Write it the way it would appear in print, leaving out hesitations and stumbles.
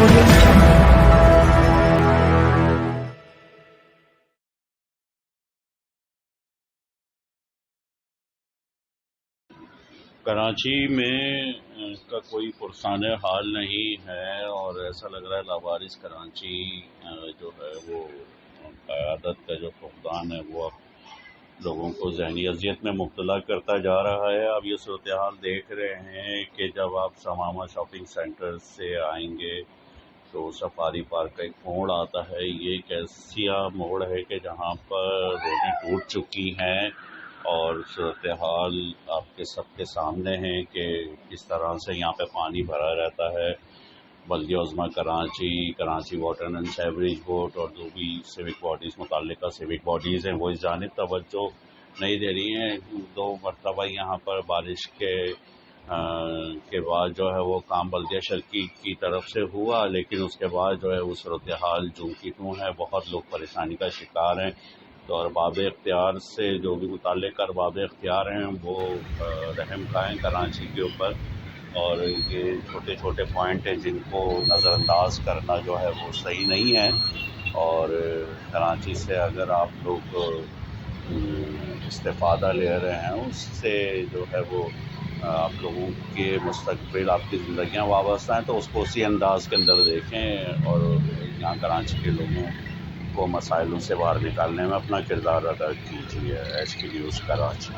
Audio Jungle. Karachi میں کا کوئی پرسان حال نہیں ہے اور ایسا لگ رہا ہے لاوارث کراچی جو ہے وہ قیادت کا جو فقدان ہے وہ اب لوگوں کو ذہنی اذیت میں مبتلا کرتا جا رہا ہے. اب یہ صورتحال دیکھ رہے ہیں کہ جب آپ سماما شاپنگ سینٹر سے آئیں گے تو سفاری پارک کا ایک موڑ آتا ہے. یہ ایک ایسا موڑ ہے کہ جہاں پر روڈیں ٹوٹ چکی ہیں اور صورتحال آپ کے سب کے سامنے ہے کہ کس طرح سے یہاں پہ پانی بھرا رہتا ہے. بلدیہ عظمیٰ Karachi water and sewerage board اور جو بھی سیوک باڈیز متعلقہ سیوک باڈیز ہیں وہ اس جانب توجہ نہیں دے رہی ہیں. 2 مرتبہ یہاں پر بارش کے بعد جو ہے وہ کام بلدیہ شرقی کی طرف سے ہوا، لیکن اس کے بعد جو ہے وہ صورتحال جوں کی توں ہے. بہت لوگ پریشانی کا شکار ہیں. تو ارباب اختیار سے جو بھی متعلق ارباب اختیار ہیں وہ رحم کھائیں کراچی کے اوپر، اور یہ چھوٹے چھوٹے پوائنٹ ہیں جن کو نظر انداز کرنا جو ہے وہ صحیح نہیں ہے. اور کراچی سے اگر آپ لوگ استفادہ لے رہے ہیں اس سے جو ہے وہ آپ لوگوں کے مستقبل آپ کی زندگیاں وابستہ ہیں تو اس کو اسی انداز کے اندر دیکھیں اور یہاں کراچی کے لوگوں کو مسائلوں سے باہر نکالنے میں اپنا کردار ادا کیجیے. H P news Karachi.